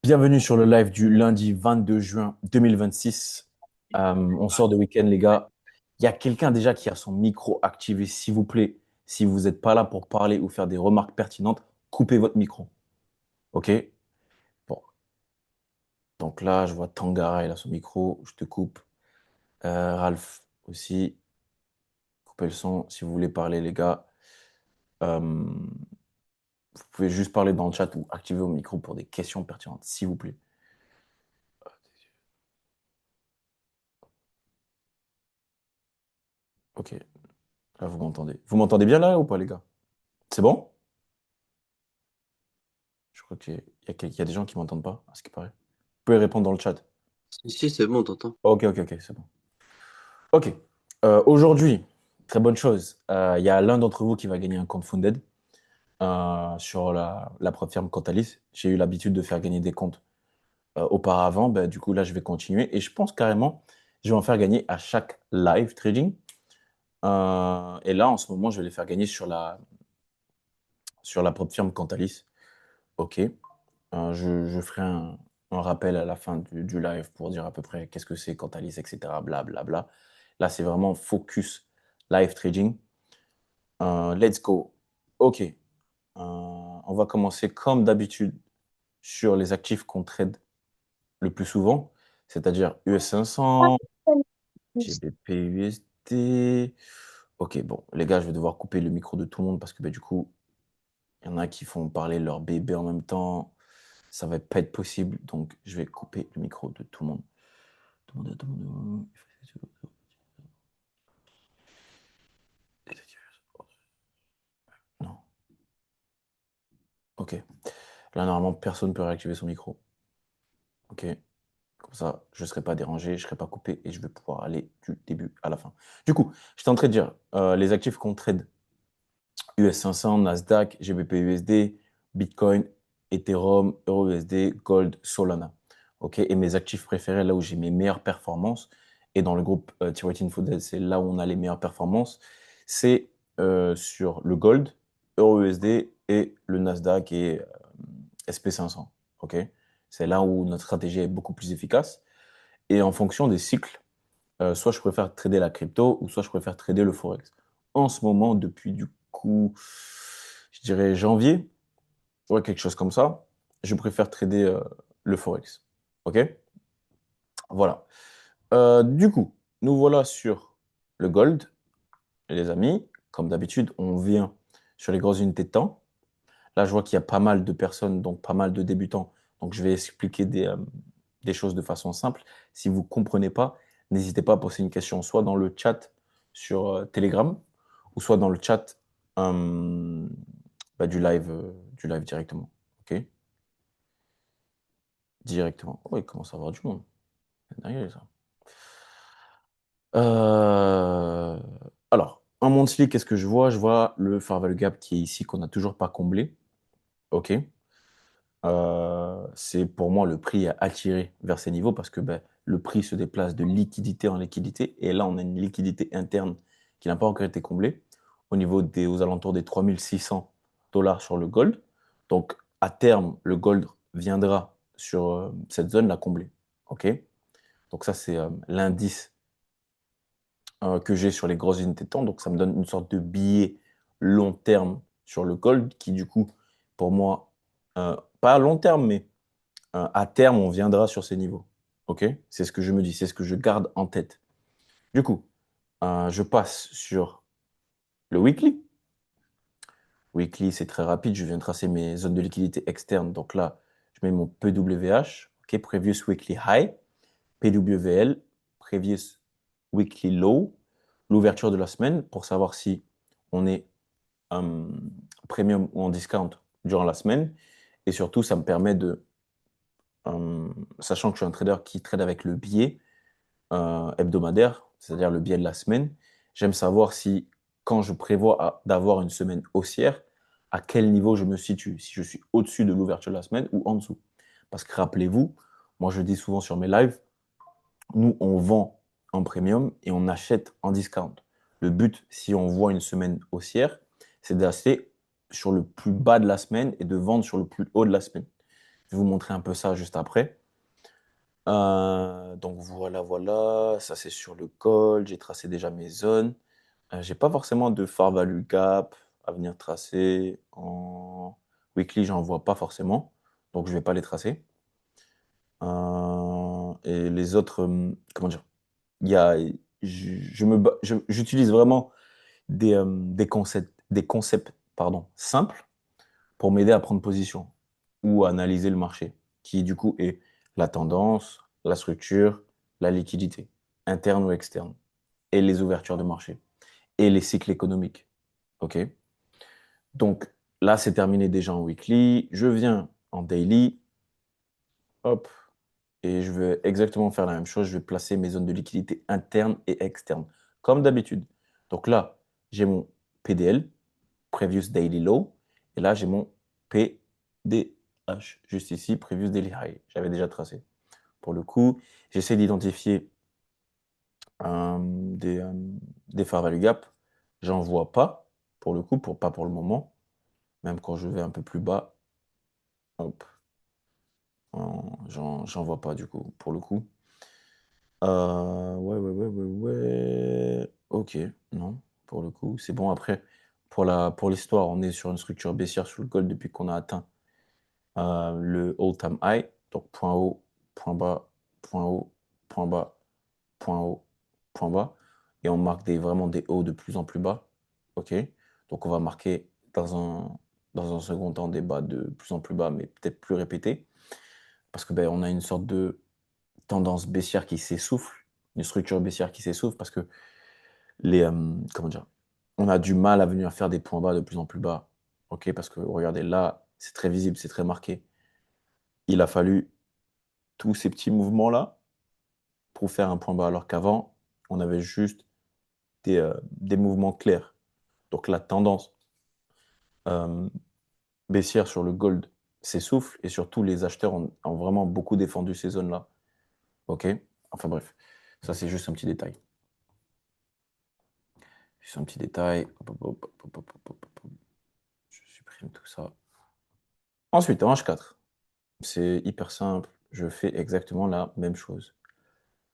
Bienvenue sur le live du lundi 22 juin 2026. On sort de week-end, les gars. Il y a quelqu'un déjà qui a son micro activé, s'il vous plaît. Si vous n'êtes pas là pour parler ou faire des remarques pertinentes, coupez votre micro. OK? Bon. Donc là, je vois Tangara, il a son micro. Je te coupe. Ralph aussi. Coupez le son si vous voulez parler, les gars. Euh, Vous pouvez juste parler dans le chat ou activer vos micros pour des questions pertinentes, s'il vous plaît. OK. Là, vous m'entendez. Vous m'entendez bien là ou pas, les gars? C'est bon? Je crois qu'il y a des gens qui m'entendent pas, à ce qui paraît. Vous pouvez répondre dans le chat. Si, c'est bon, t'entends. Ok, ok, ok, c'est bon. Ok. Aujourd'hui, très bonne chose. Il y a l'un d'entre vous qui va gagner un compte Funded sur la plateforme Cantalis. J'ai eu l'habitude de faire gagner des comptes auparavant. Ben, du coup, là, je vais continuer. Et je pense carrément, je vais en faire gagner à chaque live trading. Et là, en ce moment, je vais les faire gagner sur la plateforme Cantalis. Ok. Je ferai un rappel à la fin du live pour dire à peu près qu'est-ce que c'est Cantalis, etc. Blablabla. Là, c'est vraiment focus live trading. Let's go. OK. On va commencer comme d'habitude sur les actifs qu'on trade le plus souvent, c'est-à-dire US 500, GBP, USD. OK, bon, les gars, je vais devoir couper le micro de tout le monde parce que bah, du coup, il y en a qui font parler leur bébé en même temps. Ça va pas être possible, donc je vais couper le micro de tout le monde. Non. Ok. Là, normalement, personne ne peut réactiver son micro. Ok. Comme ça, je ne serai pas dérangé, je ne serai pas coupé et je vais pouvoir aller du début à la fin. Du coup, j'étais en train de dire les actifs qu'on trade US 500, Nasdaq, GBP USD, Bitcoin, Ethereum, Euro USD, Gold, Solana. Ok. Et mes actifs préférés, là où j'ai mes meilleures performances, et dans le groupe T-Rate Infodel, c'est là où on a les meilleures performances, c'est sur le Gold, Euro USD et le Nasdaq et SP 500. Ok. C'est là où notre stratégie est beaucoup plus efficace. Et en fonction des cycles, soit je préfère trader la crypto ou soit je préfère trader le forex. En ce moment, depuis du coup, je dirais janvier, ouais, quelque chose comme ça, je préfère trader le forex. Ok? Voilà. Du coup, nous voilà sur le gold, les amis. Comme d'habitude, on vient sur les grosses unités de temps. Là, je vois qu'il y a pas mal de personnes, donc pas mal de débutants. Donc, je vais expliquer des choses de façon simple. Si vous ne comprenez pas, n'hésitez pas à poser une question, soit dans le chat sur Telegram, ou soit dans le chat euh, bah, du live directement. OK? Directement. Oh, il commence à y avoir du monde. C'est dingue, ça. Euh, Alors, en monthly, qu'est-ce que je vois? Je vois le fair value gap qui est ici, qu'on n'a toujours pas comblé. OK? C'est pour moi le prix à attirer vers ces niveaux parce que ben, le prix se déplace de liquidité en liquidité et là on a une liquidité interne qui n'a pas encore été comblée au niveau aux alentours des 3600 $ sur le gold. Donc à terme, le gold viendra sur cette zone la combler. OK? Donc ça c'est l'indice que j'ai sur les grosses unités de temps. Donc ça me donne une sorte de billet long terme sur le gold qui du coup pour moi, pas à long terme mais à terme, on viendra sur ces niveaux. OK? C'est ce que je me dis, c'est ce que je garde en tête. Du coup, je passe sur le weekly. Weekly, c'est très rapide. Je viens de tracer mes zones de liquidité externes. Donc là, je mets mon PWH, OK? Previous Weekly High, PWL, Previous Weekly Low, l'ouverture de la semaine pour savoir si on est euh, premium ou en discount durant la semaine. Et surtout, ça me permet de, sachant que je suis un trader qui trade avec le biais, hebdomadaire, c'est-à-dire le biais de la semaine. J'aime savoir si, quand je prévois d'avoir une semaine haussière, à quel niveau je me situe, si je suis au-dessus de l'ouverture de la semaine ou en dessous. Parce que rappelez-vous, moi je dis souvent sur mes lives, nous on vend en premium et on achète en discount. Le but, si on voit une semaine haussière, c'est d'acheter sur le plus bas de la semaine et de vendre sur le plus haut de la semaine. Je vais vous montrer un peu ça juste après. Donc voilà, voilà, ça c'est sur le col, j'ai tracé déjà mes zones. J'ai pas forcément de Fair Value Gap à venir tracer. En weekly, j'en vois pas forcément, donc je vais pas les tracer. Et les autres, comment dire? Il y a, j'utilise vraiment des concepts, pardon, simples pour m'aider à prendre position ou à analyser le marché, qui du coup est la tendance, la structure, la liquidité, interne ou externe, et les ouvertures de marché, et les cycles économiques. OK? Donc là, c'est terminé déjà en weekly. Je viens en daily, hop, et je vais exactement faire la même chose. Je vais placer mes zones de liquidité internes et externes, comme d'habitude. Donc là, j'ai mon PDL, Previous Daily Low, et là, j'ai mon PDH, juste ici, Previous Daily High. J'avais déjà tracé. Pour le coup, j'essaie d'identifier des fair value gap. J'en vois pas, pour le coup, pas pour le moment. Même quand je vais un peu plus bas, hop, j'en vois pas du coup, pour le coup. Ouais, ouais, ouais, ouais, ouais. Ok, non, pour le coup, c'est bon. Après, pour l'histoire, on est sur une structure baissière sur le gold depuis qu'on a atteint le all-time high. Donc point haut, point bas, point haut, point bas, point haut, point bas. Et on marque vraiment des hauts de plus en plus bas. Ok. Donc on va marquer dans un second temps des bas de plus en plus bas, mais peut-être plus répétés. Parce que ben, on a une sorte de tendance baissière qui s'essouffle, une structure baissière qui s'essouffle parce que comment dire, on a du mal à venir faire des points bas de plus en plus bas. Ok, parce que regardez là, c'est très visible, c'est très marqué. Il a fallu tous ces petits mouvements là pour faire un point bas, alors qu'avant, on avait juste des mouvements clairs. Donc la tendance euh, baissière sur le gold s'essouffle et surtout les acheteurs ont vraiment beaucoup défendu ces zones-là. Ok. Enfin bref, ça c'est juste un petit détail. Juste un petit détail. Hop, hop, hop, hop, hop, hop, hop, hop. Je supprime tout ça. Ensuite, en H4, c'est hyper simple. Je fais exactement la même chose.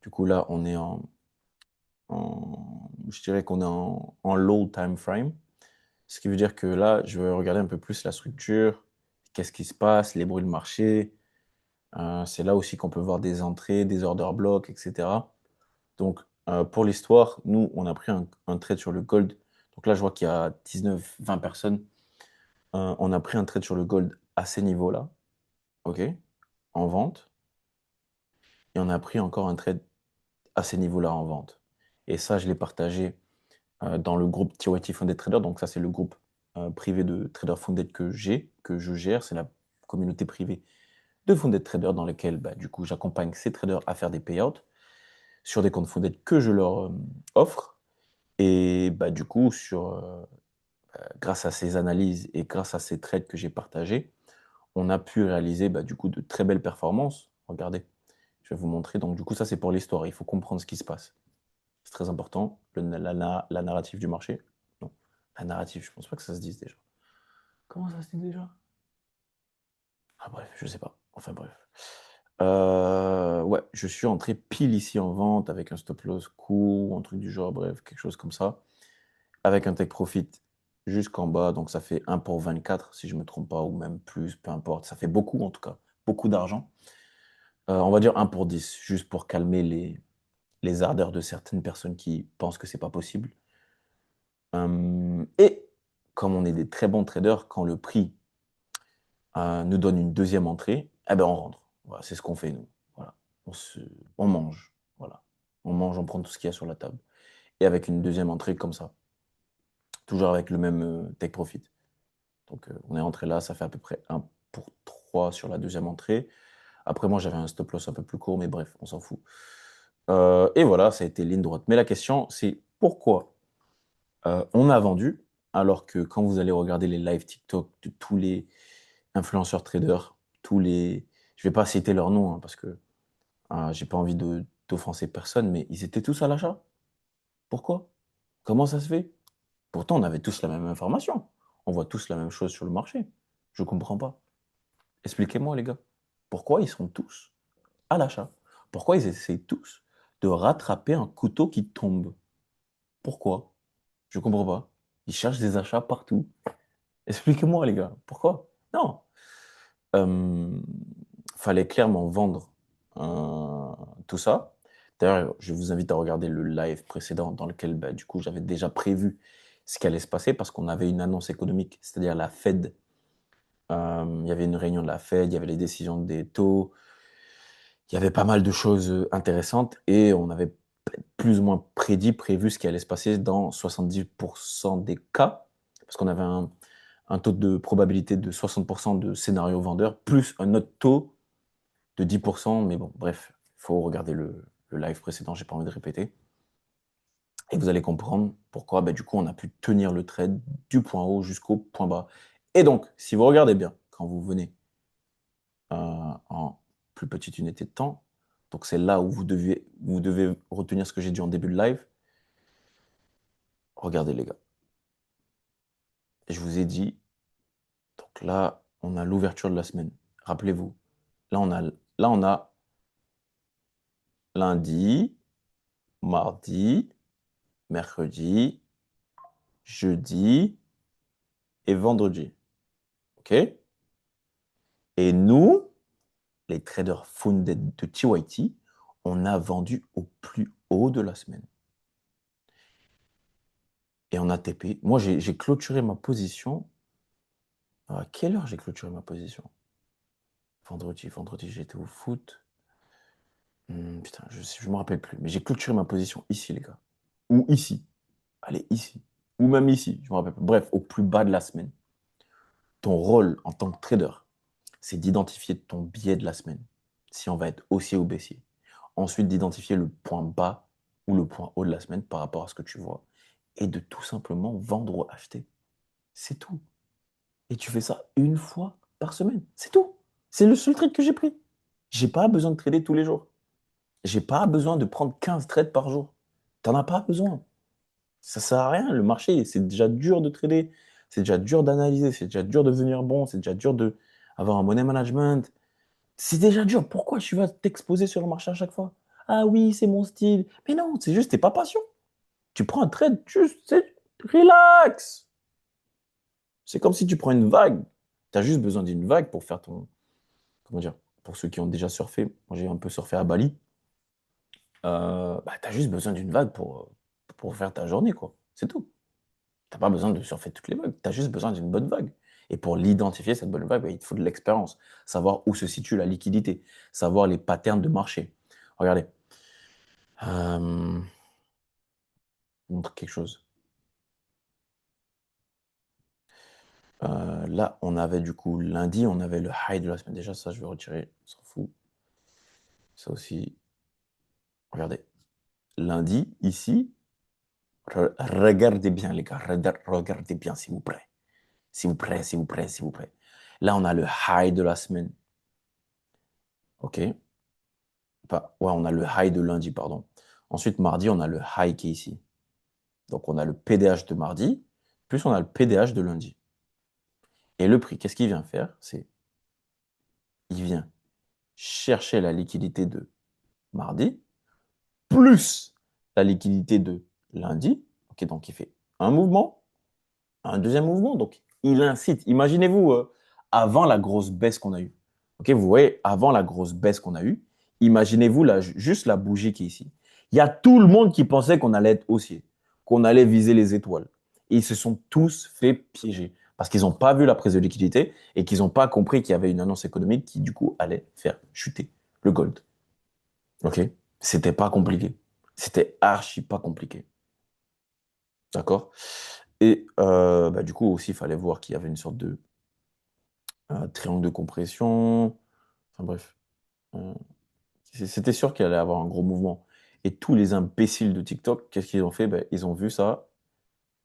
Du coup, là, on est je dirais qu'on est en low time frame. Ce qui veut dire que là, je vais regarder un peu plus la structure, qu'est-ce qui se passe, les bruits de marché. C'est là aussi qu'on peut voir des entrées, des order blocks, etc. Donc, pour l'histoire, nous, on a pris un trade sur le gold. Donc là, je vois qu'il y a 19-20 personnes. On a pris un trade sur le gold à ces niveaux-là, ok, en vente. Et on a pris encore un trade à ces niveaux-là en vente. Et ça, je l'ai partagé dans le groupe TYT Funded Trader. Donc ça, c'est le groupe privé de Trader Funded que je gère. C'est la communauté privée de Funded Trader dans laquelle, bah, du coup, j'accompagne ces traders à faire des payouts sur des comptes Funded que je leur offre. Et bah, du coup, grâce à ces analyses et grâce à ces trades que j'ai partagés, on a pu réaliser bah, du coup de très belles performances. Regardez, je vais vous montrer. Donc du coup, ça c'est pour l'histoire. Il faut comprendre ce qui se passe. C'est très important. La narrative du marché. Non, la narrative, je pense pas que ça se dise déjà. Comment ça se dit déjà? Ah bref, je sais pas. Enfin bref. Ouais, je suis entré pile ici en vente avec un stop loss court, un truc du genre, bref, quelque chose comme ça. Avec un take profit jusqu'en bas, donc ça fait 1 pour 24 si je me trompe pas, ou même plus, peu importe. Ça fait beaucoup en tout cas, beaucoup d'argent. On va dire 1 pour 10, juste pour calmer les ardeurs de certaines personnes qui pensent que c'est pas possible. Et comme on est des très bons traders, quand le prix nous donne une deuxième entrée, eh ben on rentre. Voilà, c'est ce qu'on fait nous. Voilà. On, se, on mange. Voilà. On mange, on prend tout ce qu'il y a sur la table. Et avec une deuxième entrée comme ça. Toujours avec le même take profit. Donc on est rentré là, ça fait à peu près 1 pour 3 sur la deuxième entrée. Après moi j'avais un stop loss un peu plus court, mais bref, on s'en fout. Et voilà, ça a été ligne droite. Mais la question c'est pourquoi on a vendu alors que quand vous allez regarder les live TikTok de tous les influenceurs traders, je vais pas citer leur nom hein, parce que j'ai pas envie d'offenser personne, mais ils étaient tous à l'achat. Pourquoi? Comment ça se fait? Pourtant, on avait tous la même information. On voit tous la même chose sur le marché. Je comprends pas. Expliquez-moi, les gars. pourquoi ils sont tous à l'achat? Pourquoi ils essayent tous de rattraper un couteau qui tombe? Pourquoi? Je comprends pas. Ils cherchent des achats partout. Expliquez-moi, les gars, pourquoi? Non. Euh, Fallait clairement vendre tout ça. D'ailleurs, je vous invite à regarder le live précédent dans lequel, bah, du coup, j'avais déjà prévu ce qui allait se passer parce qu'on avait une annonce économique, c'est-à-dire la Fed. Il y avait une réunion de la Fed, il y avait les décisions des taux, il y avait pas mal de choses intéressantes et on avait plus ou moins prévu ce qui allait se passer dans 70% des cas, parce qu'on avait un taux de probabilité de 60% de scénario vendeur, plus un autre taux de 10%, mais bon, bref, il faut regarder le live précédent, j'ai pas envie de répéter. Et vous allez comprendre pourquoi, bah, du coup, on a pu tenir le trade du point haut jusqu'au point bas. Et donc, si vous regardez bien, quand vous venez en plus petite unité de temps, donc c'est là où vous devez retenir ce que j'ai dit en début de live. Regardez les gars, je vous ai dit, donc là, on a l'ouverture de la semaine. Rappelez-vous, là, on a lundi, mardi, mercredi, jeudi et vendredi. OK? Et nous, les traders funded de TYT, on a vendu au plus haut de la semaine. Et on a TP. Moi, j'ai clôturé ma position. À quelle heure j'ai clôturé ma position? Vendredi, j'étais au foot. Putain, je me rappelle plus. Mais j'ai clôturé ma position ici, les gars. Ou ici. Allez, ici. Ou même ici. Je me rappelle pas. Bref, au plus bas de la semaine. Ton rôle en tant que trader, c'est d'identifier ton biais de la semaine. Si on va être haussier ou baissier. Ensuite, d'identifier le point bas ou le point haut de la semaine par rapport à ce que tu vois. Et de tout simplement vendre ou acheter. C'est tout. Et tu fais ça une fois par semaine. C'est tout. C'est le seul trade que j'ai pris. J'ai pas besoin de trader tous les jours. J'ai pas besoin de prendre 15 trades par jour. T'en as pas besoin. Ça sert à rien. Le marché, c'est déjà dur de trader. C'est déjà dur d'analyser. C'est déjà dur de devenir bon. C'est déjà dur de avoir un money management. C'est déjà dur. Pourquoi tu vas t'exposer sur le marché à chaque fois? Ah oui, c'est mon style. Mais non, c'est juste, t'es pas patient. Tu prends un trade, juste, c'est relax. C'est comme si tu prends une vague. Tu as juste besoin d'une vague pour faire ton. Comment dire? Pour ceux qui ont déjà surfé, moi j'ai un peu surfé à Bali. Bah, tu as juste besoin d'une vague pour faire ta journée, quoi. C'est tout. Tu n'as pas besoin de surfer toutes les vagues. Tu as juste besoin d'une bonne vague. Et pour l'identifier, cette bonne vague, bah, il te faut de l'expérience. Savoir où se situe la liquidité. Savoir les patterns de marché. Regardez. Euh, je vous montre quelque chose. Là, on avait du coup lundi, on avait le high de la semaine. Déjà, ça, je vais retirer. On s'en fout. Ça aussi. Regardez. Lundi, ici, regardez bien, les gars. Regardez bien, s'il vous plaît. S'il vous plaît, s'il vous plaît, s'il vous plaît. Là, on a le high de la semaine. OK? Ouais, on a le high de lundi, pardon. Ensuite, mardi, on a le high qui est ici. Donc, on a le PDH de mardi, plus on a le PDH de lundi. Et le prix, qu'est-ce qu'il vient faire? Il vient chercher la liquidité de mardi, plus la liquidité de lundi. OK, donc il fait un mouvement, un deuxième mouvement. Donc, il incite. Imaginez-vous avant la grosse baisse qu'on a eue. OK, vous voyez, avant la grosse baisse qu'on a eue, imaginez-vous juste la bougie qui est ici. Il y a tout le monde qui pensait qu'on allait être haussier, qu'on allait viser les étoiles. Et ils se sont tous fait piéger parce qu'ils n'ont pas vu la prise de liquidité et qu'ils n'ont pas compris qu'il y avait une annonce économique qui, du coup, allait faire chuter le gold. OK? C'était pas compliqué. C'était archi pas compliqué. D'accord? Et bah, du coup, aussi, il fallait voir qu'il y avait une sorte de triangle de compression. Enfin bref, euh, c'était sûr qu'il allait avoir un gros mouvement. Et tous les imbéciles de TikTok, qu'est-ce qu'ils ont fait? Ben, ils ont vu ça,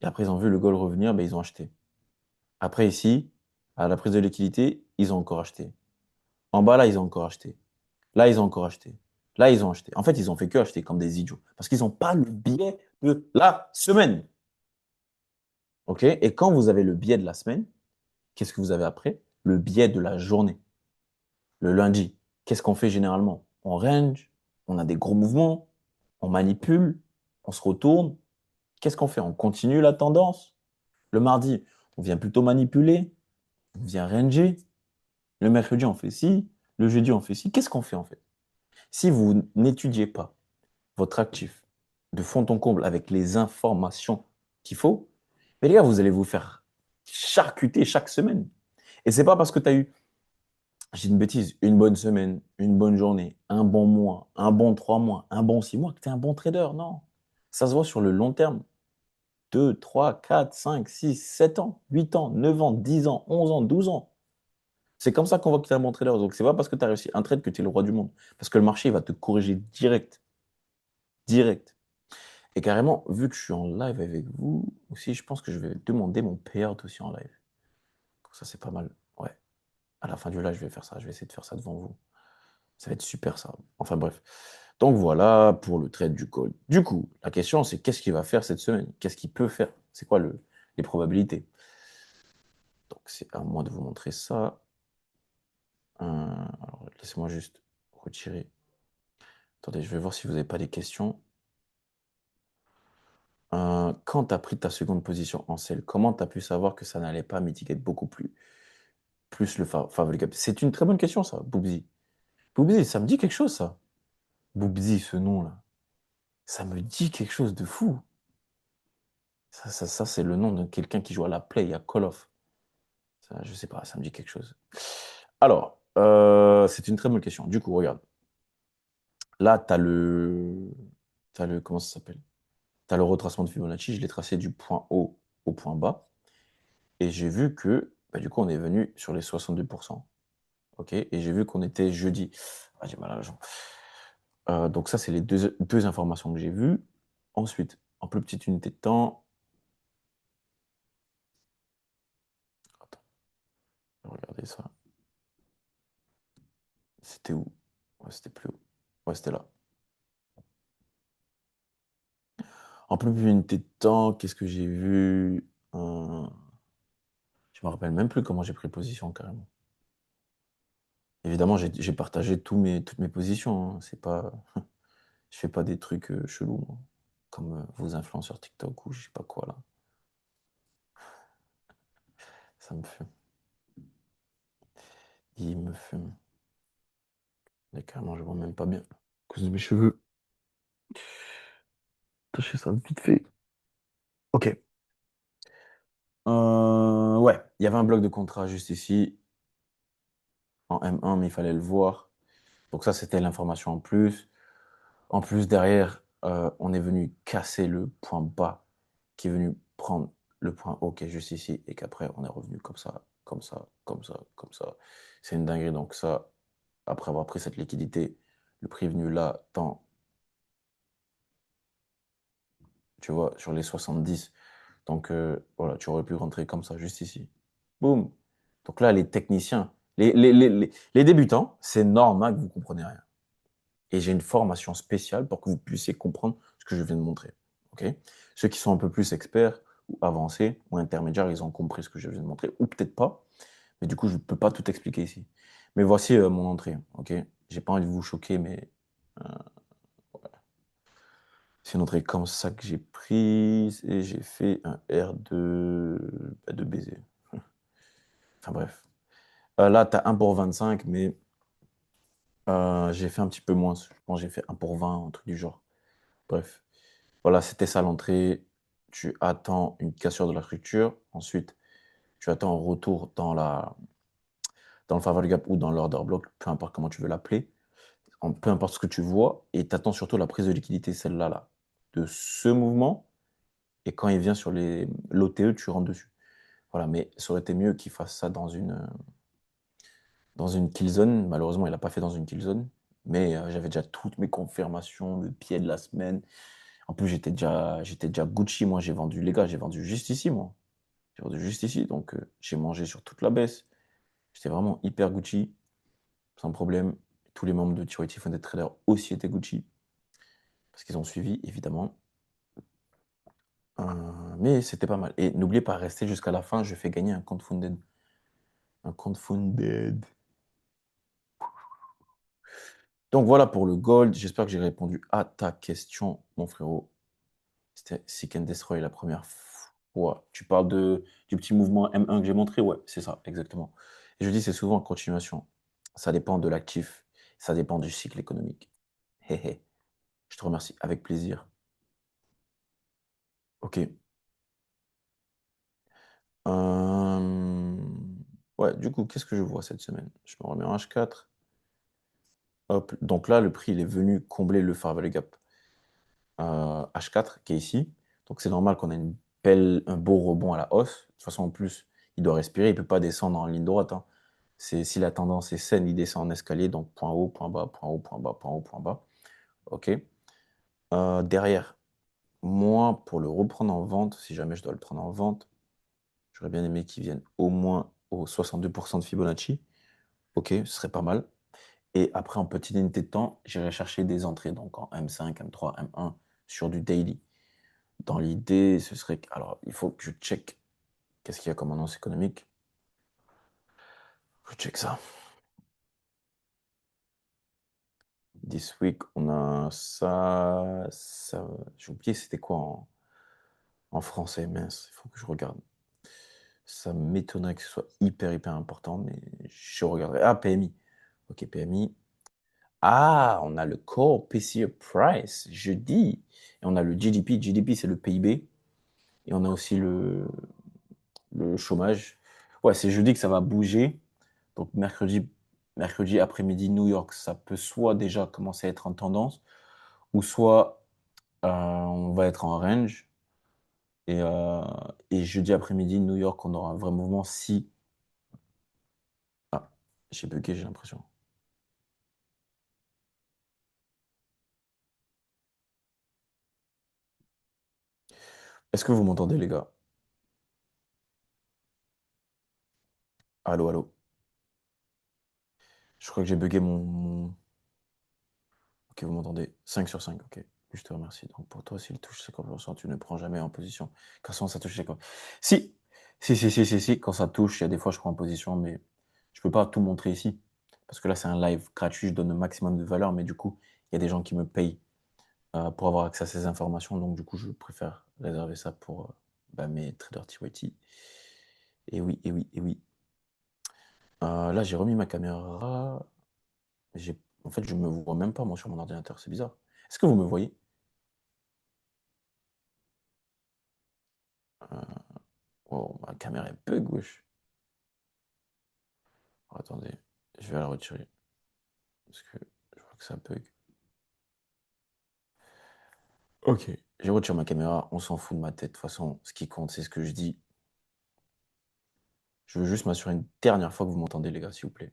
et après ils ont vu le gold revenir, ben, ils ont acheté. Après ici, à la prise de liquidité, ils ont encore acheté. En bas là, ils ont encore acheté. Là, ils ont encore acheté. Là, ils ont acheté. En fait, ils ont fait que acheter comme des idiots. Parce qu'ils n'ont pas le biais de la semaine. OK? Et quand vous avez le biais de la semaine, qu'est-ce que vous avez après? Le biais de la journée, le lundi. qu'est-ce qu'on fait généralement? On range, on a des gros mouvements, on manipule, on se retourne. Qu'est-ce qu'on fait? On continue la tendance. Le mardi, on vient plutôt manipuler, on vient ranger. Le mercredi, on fait ci. Le jeudi, on fait ci. Qu'est-ce qu'on fait en fait? Si vous n'étudiez pas votre actif de fond en comble avec les informations qu'il faut, mais les gars, vous allez vous faire charcuter chaque semaine. Et c'est pas parce que tu as eu, j'ai une bêtise, une bonne semaine, une bonne journée, un bon mois, un bon 3 mois, un bon 6 mois que tu es un bon trader. Non. Ça se voit sur le long terme. 2, 3, 4, 5, 6, 7 ans, 8 ans, 9 ans, 10 ans, 11 ans, 12 ans. C'est comme ça qu'on voit que tu es un bon trader. Donc, c'est pas parce que tu as réussi un trade que tu es le roi du monde. Parce que le marché il va te corriger direct. Direct. Et carrément, vu que je suis en live avec vous aussi, je pense que je vais demander mon payout aussi en live. Ça, c'est pas mal. Ouais. À la fin du live, je vais faire ça. Je vais essayer de faire ça devant vous. Ça va être super, ça. Enfin, bref. Donc, voilà pour le trade du call. Du coup, la question, c'est qu'est-ce qu'il va faire cette semaine? Qu'est-ce qu'il peut faire? C'est quoi les probabilités? Donc, c'est à moi de vous montrer ça. Alors, laissez-moi juste retirer. Attendez, je vais voir si vous n'avez pas des questions. Quand tu as pris ta seconde position en sell, comment tu as pu savoir que ça n'allait pas mitigate beaucoup plus le favori gap? C'est une très bonne question, ça, Boubzi. Boubzi, ça me dit quelque chose, ça. Boubzi, ce nom-là. Ça me dit quelque chose de fou. Ça c'est le nom de quelqu'un qui joue à la Play, à Call of. Ça, je sais pas, ça me dit quelque chose. Alors, c'est une très bonne question. Du coup, regarde. Là, comment ça s'appelle? Tu as le retracement de Fibonacci. Je l'ai tracé du point haut au point bas. Et j'ai vu que, bah, du coup, on est venu sur les 62%. OK? Et j'ai vu qu'on était jeudi. Ah, j'ai mal à la jambe. Donc ça, c'est les deux informations que j'ai vues. Ensuite, en plus petite unité de temps. Attends, regardez ça. C'était où? Ouais, c'était plus haut. Ouais, c'était là. En plus petite unité de temps, qu'est-ce que j'ai vu? Je me rappelle même plus comment j'ai pris position carrément. Évidemment, j'ai partagé toutes mes positions, hein. C'est pas, je fais pas des trucs chelous, moi, comme vos influenceurs TikTok ou je sais pas quoi là. Ça me fume. Il me fume. Mais carrément, je vois même pas bien. À cause de mes cheveux. Tâchez ça vite fait. Ok. Ouais, il y avait un bloc de contrat juste ici, en M1, mais il fallait le voir. Donc ça, c'était l'information en plus. En plus, derrière, on est venu casser le point bas, qui est venu prendre le point haut qui est juste ici, et qu'après, on est revenu comme ça, comme ça, comme ça, comme ça. C'est une dinguerie. Donc ça, après avoir pris cette liquidité, le prix est venu là, tant, tu vois, sur les 70. Donc voilà, tu aurais pu rentrer comme ça, juste ici. Boum. Donc là, les techniciens, les débutants, c'est normal que vous ne compreniez rien. Et j'ai une formation spéciale pour que vous puissiez comprendre ce que je viens de montrer. Ok? Ceux qui sont un peu plus experts ou avancés ou intermédiaires, ils ont compris ce que je viens de montrer, ou peut-être pas. Mais du coup, je ne peux pas tout expliquer ici. Mais voici mon entrée. Ok? J'ai pas envie de vous choquer, mais c'est une entrée comme ça que j'ai prise et j'ai fait un R de baiser. Enfin bref. Là, tu as 1 pour 25, mais j'ai fait un petit peu moins. Je pense que j'ai fait 1 pour 20, un truc du genre. Bref. Voilà, c'était ça l'entrée. Tu attends une cassure de la structure. Ensuite, tu attends un retour dans le favori gap ou dans l'order block, peu importe comment tu veux l'appeler, peu importe ce que tu vois. Et tu attends surtout la prise de liquidité, celle-là, là, de ce mouvement. Et quand il vient sur l'OTE, tu rentres dessus. Voilà, mais ça aurait été mieux qu'il fasse ça dans une kill zone. Malheureusement, il n'a pas fait dans une kill zone. Mais j'avais déjà toutes mes confirmations, le pied de la semaine. En plus, j'étais déjà Gucci. Moi, j'ai vendu, les gars, j'ai vendu juste ici, moi. J'ai vendu juste ici. Donc, j'ai mangé sur toute la baisse. J'étais vraiment hyper Gucci, sans problème. Tous les membres de Tiroti Funded Trader aussi étaient Gucci. Parce qu'ils ont suivi, évidemment. Mais c'était pas mal. Et n'oubliez pas, rester jusqu'à la fin. Je fais gagner un compte Funded. Un compte Funded. Donc voilà pour le gold. J'espère que j'ai répondu à ta question, mon frérot. C'était Seek and Destroy la première fois. Tu parles du petit mouvement M1 que j'ai montré? Ouais, c'est ça, exactement. Et je dis, c'est souvent en continuation. Ça dépend de l'actif, ça dépend du cycle économique. Hé hé, je te remercie, avec plaisir. Ok. Ouais, du coup, qu'est-ce que je vois cette semaine? Je me remets en H4. Hop, donc là, le prix, il est venu combler le Fair Value Gap H4 qui est ici. Donc c'est normal qu'on ait un beau rebond à la hausse. De toute façon, en plus, il doit respirer, il ne peut pas descendre en ligne droite, hein. Si la tendance est saine, il descend en escalier, donc point haut, point bas, point haut, point bas, point haut, point bas. OK. Derrière, moi, pour le reprendre en vente, si jamais je dois le prendre en vente, j'aurais bien aimé qu'il vienne au moins au 62% de Fibonacci. OK, ce serait pas mal. Et après, en petite unité de temps, j'irai chercher des entrées, donc en M5, M3, M1, sur du daily. Dans l'idée, ce serait. Alors, il faut que je check qu'est-ce qu'il y a comme annonce économique. Je check ça. This week, on a ça j'ai oublié c'était quoi en français, mince, il faut que je regarde. Ça m'étonnerait que ce soit hyper important, mais je regarderai. Ah, PMI. Ok, PMI. Ah, on a le Core PCE Price, jeudi. Et on a le GDP. GDP, c'est le PIB. Et on a aussi le chômage. Ouais, c'est jeudi que ça va bouger. Donc mercredi après-midi, New York, ça peut soit déjà commencer à être en tendance, ou soit on va être en range. Et, euh, et jeudi après-midi, New York, on aura un vrai mouvement si... Ah, j'ai bugué, j'ai l'impression. Est-ce que vous m'entendez, les gars? Allô, allô. Je crois que j'ai bugué Ok, vous m'entendez? 5 sur 5, ok. Je te remercie. Donc pour toi, s'il touche 50%, tu ne prends jamais en position. Quand ça touche 50%. Si, si. Quand ça touche, il y a des fois, je prends en position, mais je peux pas tout montrer ici. Parce que là, c'est un live gratuit, je donne le maximum de valeur, mais du coup, il y a des gens qui me payent pour avoir accès à ces informations. Donc du coup, je préfère réserver ça pour mes traders TYT. Et oui, et oui, et oui. Là, j'ai remis ma caméra. En fait, je me vois même pas, moi, sur mon ordinateur. C'est bizarre. Est-ce que vous me voyez? Oh, ma caméra est bug, wesh. Oh, attendez, je vais la retirer. Parce que je vois que ça bug. Ok, je retire ma caméra, on s'en fout de ma tête. De toute façon, ce qui compte, c'est ce que je dis. Je veux juste m'assurer une dernière fois que vous m'entendez, les gars, s'il vous plaît.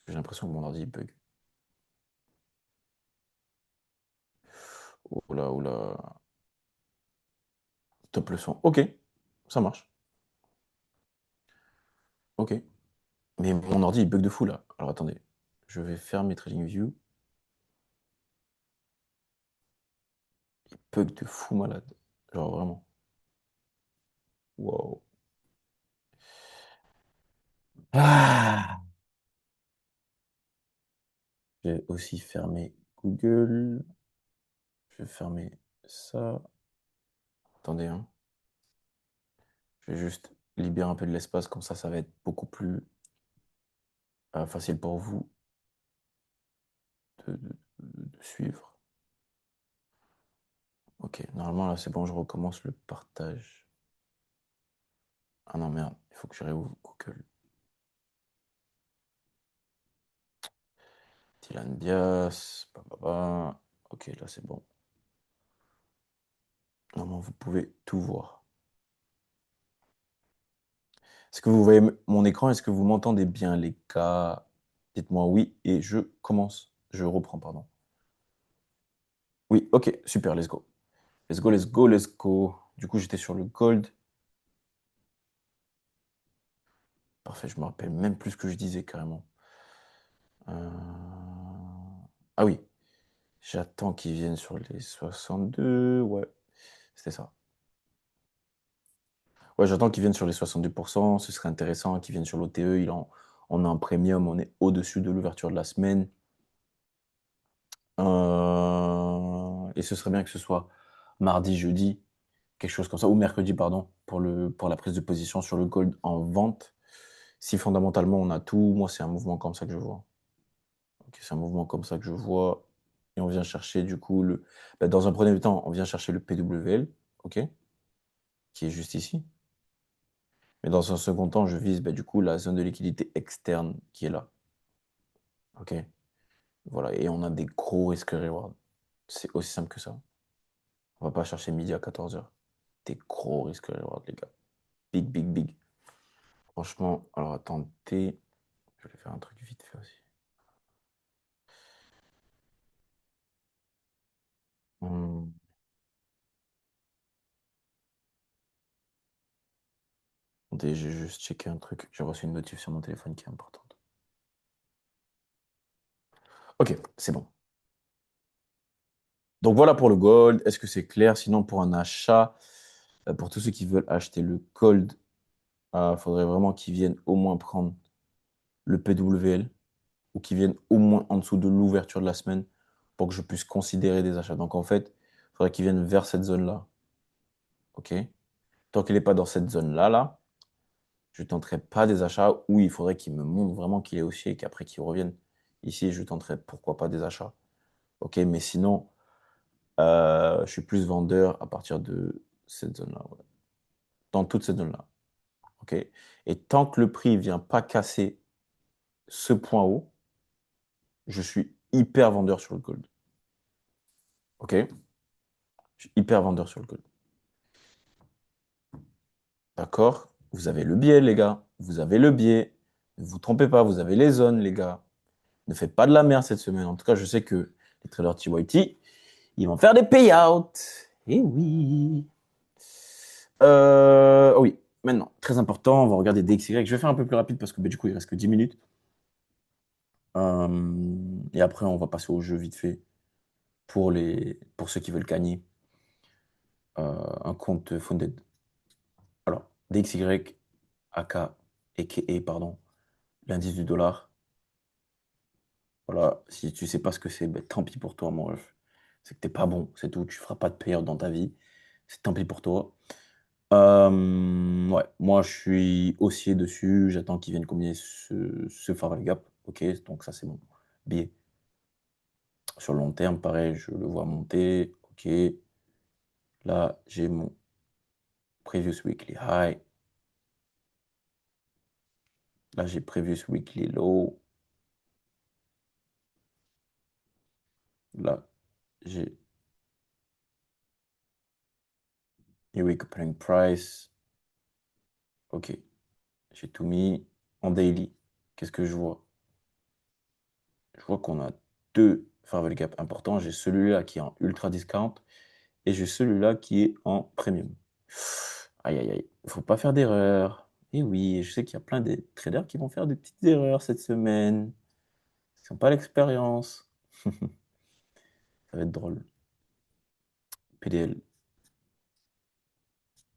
J'ai l'impression que mon ordi bug. Oh là, oh là. Top le son. Ok, ça marche. Ok. Mais mon ordi, il bug de fou, là. Alors attendez, je vais fermer TradingView. Il bug de fou malade. Genre vraiment. Wow. Ah, je vais aussi fermer Google. Je vais fermer ça. Attendez, hein. Je vais juste libérer un peu de l'espace, comme ça va être beaucoup plus facile pour vous de suivre. Ok, normalement là c'est bon, je recommence le partage. Ah non, merde, il faut que je réouvre Google. Dylan Diaz, ok, là c'est bon. Normalement vous pouvez tout voir. Est-ce que vous voyez mon écran? Est-ce que vous m'entendez bien, les gars? Dites-moi oui et je commence. Je reprends, pardon. Oui, ok, super, let's go. Let's go, let's go, let's go. Du coup, j'étais sur le gold. Parfait, je me rappelle même plus ce que je disais carrément. Ah oui, j'attends qu'ils viennent sur les 62. Ouais, c'était ça. Ouais, j'attends qu'ils viennent sur les 62%. Ce serait intéressant qu'ils viennent sur l'OTE. Il est On a un premium, on est au-dessus de l'ouverture de la semaine. Et ce serait bien que ce soit mardi, jeudi, quelque chose comme ça, ou mercredi, pardon, pour la prise de position sur le gold en vente. Si fondamentalement on a tout, moi c'est un mouvement comme ça que je vois. Ok, c'est un mouvement comme ça que je vois. Et on vient chercher du coup dans un premier temps, on vient chercher le PWL, ok, qui est juste ici. Mais dans un second temps, je vise du coup la zone de liquidité externe qui est là. Ok. Voilà. Et on a des gros risques reward. C'est aussi simple que ça. On va pas chercher midi à 14h. Des gros risques reward, les gars. Big, big, big. Franchement, alors attendez. Je vais faire un truc vite fait aussi. Hmm. Attendez, j'ai juste checké un truc. J'ai reçu une notif sur mon téléphone qui est importante. Ok, c'est bon. Donc voilà pour le gold. Est-ce que c'est clair? Sinon, pour un achat, pour tous ceux qui veulent acheter le gold, il faudrait vraiment qu'ils viennent au moins prendre le PWL ou qu'ils viennent au moins en dessous de l'ouverture de la semaine pour que je puisse considérer des achats. Donc en fait, il faudrait qu'ils viennent vers cette zone-là. OK? Tant qu'il n'est pas dans cette zone-là, je ne tenterai pas des achats où il faudrait qu'il me montre vraiment qu'il est haussier et qu'après qu'il revienne ici, je tenterai pourquoi pas des achats. OK? Mais sinon, je suis plus vendeur à partir de cette zone-là. Ouais. Dans toute cette zone-là. OK? Et tant que le prix ne vient pas casser ce point haut, je suis hyper vendeur sur le gold. OK? Je suis hyper vendeur sur le gold. D'accord? Vous avez le biais, les gars. Vous avez le biais. Ne vous trompez pas, vous avez les zones, les gars. Ne faites pas de la merde cette semaine. En tout cas, je sais que les traders TYT, ils vont faire des payouts. Eh oui. Oh oui, maintenant, très important, on va regarder DXY. Je vais faire un peu plus rapide parce que du coup, il reste que 10 minutes. Et après, on va passer au jeu vite fait pour ceux qui veulent gagner un compte Funded. Alors, DXY, aka, pardon, l'indice du dollar. Voilà, si tu sais pas ce que c'est, ben, tant pis pour toi, mon ref. C'est que t'es pas bon, c'est tout. Tu feras pas de payout dans ta vie. C'est tant pis pour toi. Ouais, moi je suis haussier dessus. J'attends qu'ils viennent combiner ce Farvel Gap. Ok, donc ça c'est mon billet. Sur le long terme, pareil, je le vois monter. Ok, là j'ai mon previous weekly high. Là j'ai previous weekly low. Là j'ai new week opening price. Ok, j'ai tout mis en daily. Qu'est-ce que je vois? Je vois qu'on a deux Farvel Gap importants. J'ai celui-là qui est en ultra discount et j'ai celui-là qui est en premium. Aïe, aïe, aïe. Il ne faut pas faire d'erreur. Et oui, je sais qu'il y a plein de traders qui vont faire des petites erreurs cette semaine. Ils n'ont pas l'expérience. Ça va être drôle. PDL.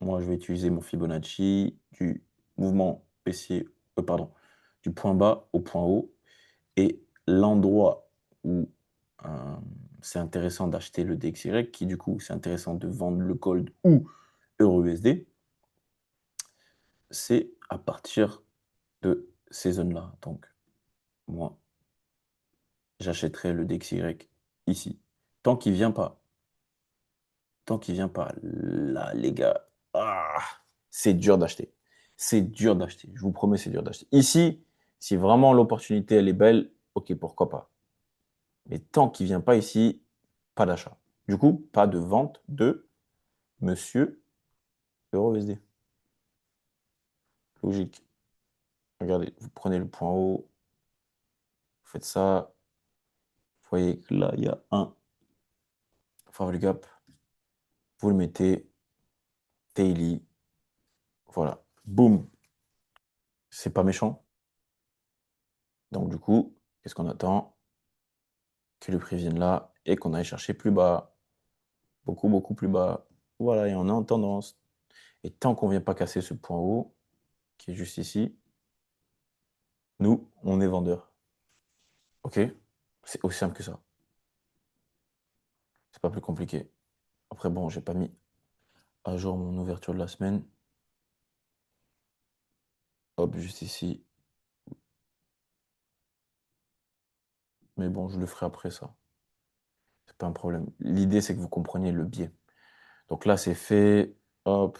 Moi, je vais utiliser mon Fibonacci du mouvement baissier, pardon, du point bas au point haut. Et l'endroit où euh, c'est intéressant d'acheter le DXY, qui du coup, c'est intéressant de vendre le gold ou EURUSD, c'est à partir de ces zones-là. Donc, moi, j'achèterai le DXY ici. Tant qu'il vient pas, tant qu'il vient pas, là, les gars, c'est dur d'acheter. C'est dur d'acheter. Je vous promets, c'est dur d'acheter. Ici, si vraiment l'opportunité, elle est belle, ok, pourquoi pas. Mais tant qu'il vient pas ici, pas d'achat. Du coup, pas de vente de Monsieur EURUSD. Logique. Regardez, vous prenez le point haut, vous faites ça. Vous voyez que là, il y a un Farvel Gap. Vous le mettez daily. Voilà. Boum. C'est pas méchant. Donc, du coup, qu'est-ce qu'on attend? Que le prix vienne là et qu'on aille chercher plus bas. Beaucoup, beaucoup plus bas. Voilà, et on est en tendance. Et tant qu'on ne vient pas casser ce point haut, qui est juste ici, Nous, on est vendeurs. OK? C'est aussi simple que ça. C'est pas plus compliqué. Après, bon, j'ai pas mis à jour mon ouverture de la semaine. Hop, juste ici. Mais bon, je le ferai après ça. C'est pas un problème. L'idée, c'est que vous compreniez le biais. Donc là, c'est fait. Hop,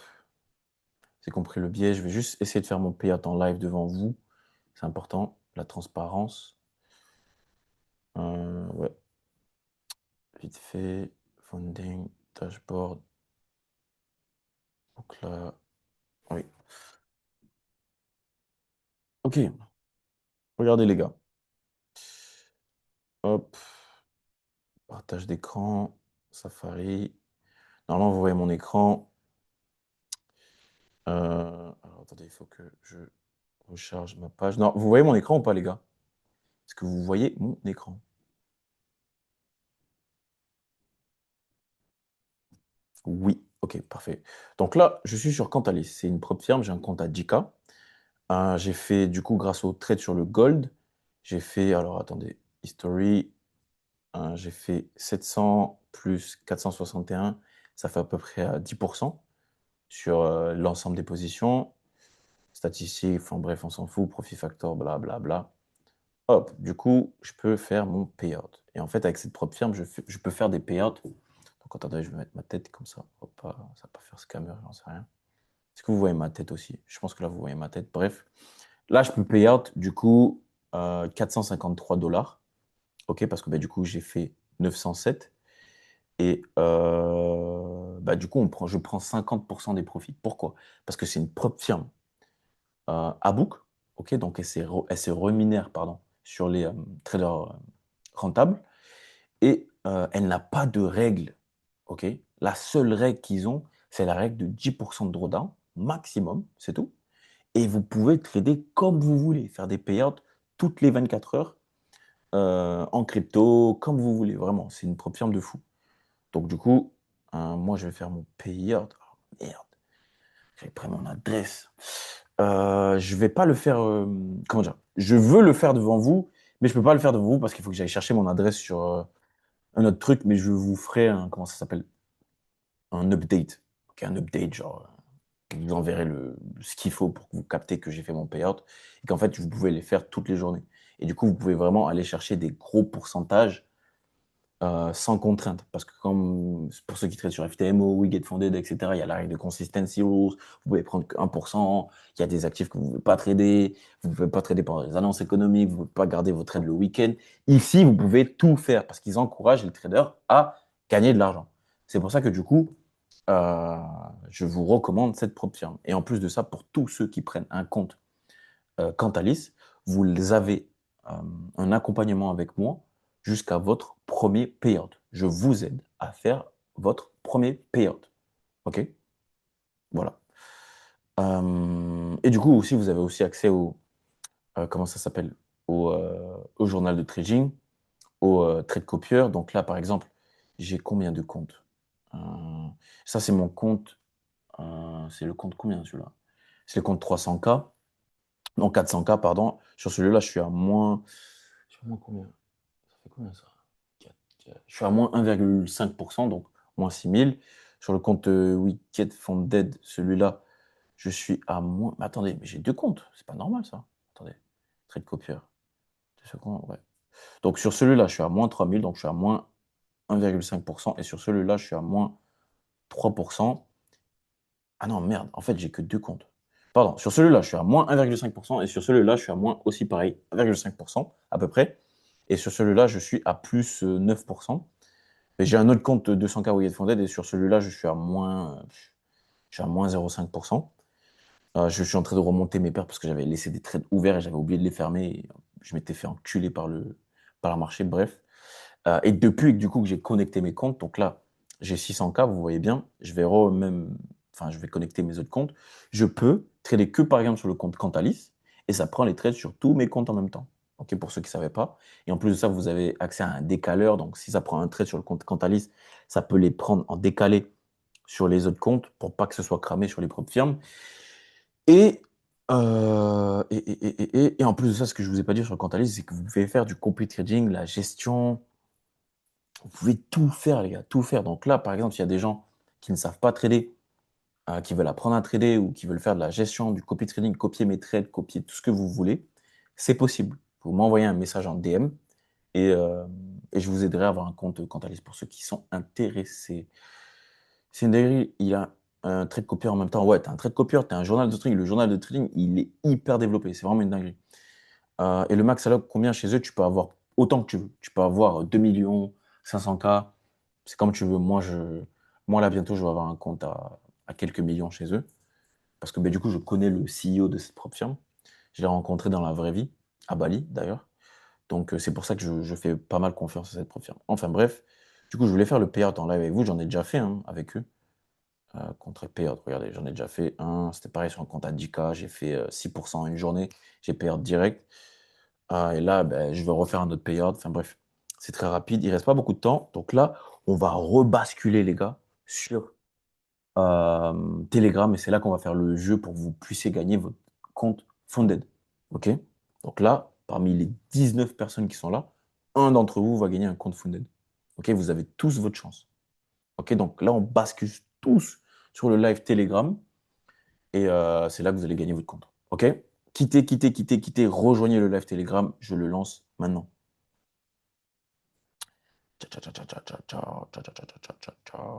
c'est compris le biais. Je vais juste essayer de faire mon payout en live devant vous. C'est important, la transparence. Ouais, vite fait. Funding, dashboard. Donc là, oui. Ok, regardez les gars. Hop, partage d'écran, Safari. Normalement, vous voyez mon écran. Alors, attendez, il faut que je recharge ma page. Non, vous voyez mon écran ou pas, les gars? Est-ce que vous voyez mon écran? Oui, ok, parfait. Donc là, je suis sur Cantalis. C'est une propre firme, j'ai un compte à 10K. J'ai fait, du coup, grâce au trade sur le gold, j'ai fait, alors attendez, history, j'ai fait 700 plus 461, ça fait à peu près 10% sur l'ensemble des positions. Statistiques, enfin bref, on s'en fout, profit factor, blablabla. Bla, bla. Hop, du coup, je peux faire mon payout. Et en fait, avec cette propre firme, je peux faire des payouts. Donc attendez, je vais mettre ma tête comme ça. Hop, ça va pas faire scammer, j'en sais rien. Est-ce que vous voyez ma tête aussi? Je pense que là, vous voyez ma tête. Bref, là, je peux payout, du coup, 453 dollars. OK, parce que bah, du coup, j'ai fait 907. Et bah, du coup, je prends 50% des profits. Pourquoi? Parce que c'est une propre firme à book. OK, donc elle se reminère pardon, sur les traders rentables. Et elle n'a pas de règle. OK, la seule règle qu'ils ont, c'est la règle de 10% de drawdown maximum, c'est tout. Et vous pouvez trader comme vous voulez, faire des payouts toutes les 24 heures en crypto, comme vous voulez, vraiment. C'est une propre firme de fou. Donc, du coup, moi, je vais faire mon payout. Oh, merde, j'ai pris mon adresse. Je vais pas le faire. Comment dire? Je veux le faire devant vous, mais je peux pas le faire devant vous parce qu'il faut que j'aille chercher mon adresse sur un autre truc, mais je vous ferai un. Comment ça s'appelle? Un update. Ok, un update, genre. Je vous enverrai ce qu'il faut pour que vous captez que j'ai fait mon payout et qu'en fait, vous pouvez les faire toutes les journées. Et du coup, vous pouvez vraiment aller chercher des gros pourcentages sans contrainte. Parce que comme pour ceux qui traitent sur FTMO, We Get Funded, etc., il y a la règle de consistency rules, vous pouvez prendre que 1%, il y a des actifs que vous ne pouvez pas trader, vous ne pouvez pas trader pendant les annonces économiques, vous ne pouvez pas garder vos trades le week-end. Ici, vous pouvez tout faire parce qu'ils encouragent les traders à gagner de l'argent. C'est pour ça que du coup, euh, je vous recommande cette propre firme. Et en plus de ça, pour tous ceux qui prennent un compte Cantalis, vous avez euh, un accompagnement avec moi jusqu'à votre premier payout. Je vous aide à faire votre premier payout. OK? Voilà. Et du coup, aussi, vous avez aussi accès au, comment ça s'appelle? Au journal de trading, au trade copieur. Donc là, par exemple, j'ai combien de comptes? Euh, Ça, c'est mon compte. C'est le compte combien celui-là? C'est le compte 300K. Non, 400K, pardon. Sur celui-là, je suis à moins combien? Ça fait combien ça? Je suis à moins 1,5%, donc moins 6 000. Sur le compte Wicked Funded, celui-là, je suis à moins. Mais attendez, mais j'ai deux comptes, c'est pas normal ça. Attendez, trade copieur. 2 secondes, ouais. Donc sur celui-là, je suis à moins 3 000, donc je suis à moins 1,5%. Et sur celui-là, je suis à moins 3%. Ah non, merde, en fait, j'ai que deux comptes. Pardon, sur celui-là, je suis à moins 1,5% et sur celui-là, je suis à moins aussi pareil, 1,5% à peu près. Et sur celui-là, je suis à plus 9%. Et j'ai un autre compte 200K Wicked Funded et sur celui-là, je suis à moins 0,5%. Je suis en train de remonter mes paires parce que j'avais laissé des trades ouverts et j'avais oublié de les fermer. Et je m'étais fait enculer par le marché, bref. Et depuis du coup que j'ai connecté mes comptes, donc là, j'ai 600K, vous voyez bien, je vais connecter mes autres comptes. Je peux trader que par exemple sur le compte Cantalis et ça prend les trades sur tous mes comptes en même temps. Ok, pour ceux qui ne savaient pas. Et en plus de ça, vous avez accès à un décaleur. Donc, si ça prend un trade sur le compte Cantalis, ça peut les prendre en décalé sur les autres comptes pour pas que ce soit cramé sur les propres firmes. Et Et en plus de ça, ce que je vous ai pas dit sur le Quantalyse, c'est que vous pouvez faire du copy trading, la gestion. Vous pouvez tout faire, les gars, tout faire. Donc là, par exemple, s'il y a des gens qui ne savent pas trader, qui veulent apprendre à trader ou qui veulent faire de la gestion, du copy trading, copier mes trades, copier tout ce que vous voulez, c'est possible. Vous m'envoyez un message en DM et, euh, et je vous aiderai à avoir un compte Quantalyse pour ceux qui sont intéressés. C'est une dinguerie. Il a un trade copier en même temps. Ouais, t'as un trade copier, t'as un journal de trading. Le journal de trading, il est hyper développé. C'est vraiment une dinguerie. Et le max alors combien chez eux, tu peux avoir autant que tu veux. Tu peux avoir 2 millions, 500K. C'est comme tu veux. Moi là, bientôt, je vais avoir un compte à quelques millions chez eux. Parce que du coup, je connais le CEO de cette propre firme. Je l'ai rencontré dans la vraie vie, à Bali d'ailleurs. Donc, c'est pour ça que je fais pas mal confiance à cette propre firme. Enfin bref, du coup, je voulais faire le payout en live avec vous. J'en ai déjà fait hein, avec eux. Contre payout, regardez, j'en ai déjà fait un. C'était pareil sur un compte à 10K. J'ai fait 6% en une journée. J'ai payout direct. Et là, ben, je vais refaire un autre payout. Enfin bref, c'est très rapide. Il reste pas beaucoup de temps. Donc là, on va rebasculer, les gars, sur Telegram. Et c'est là qu'on va faire le jeu pour que vous puissiez gagner votre compte Funded. OK? Donc là, parmi les 19 personnes qui sont là, un d'entre vous va gagner un compte Funded. OK? Vous avez tous votre chance. OK? Donc là, on bascule tous sur le live Telegram. Et c'est là que vous allez gagner votre compte. OK? Quittez, rejoignez le live Telegram. Je le lance maintenant. Ciao, ciao, ciao, ciao, ciao, ciao, ciao, ciao, ciao, ciao, ciao, ciao.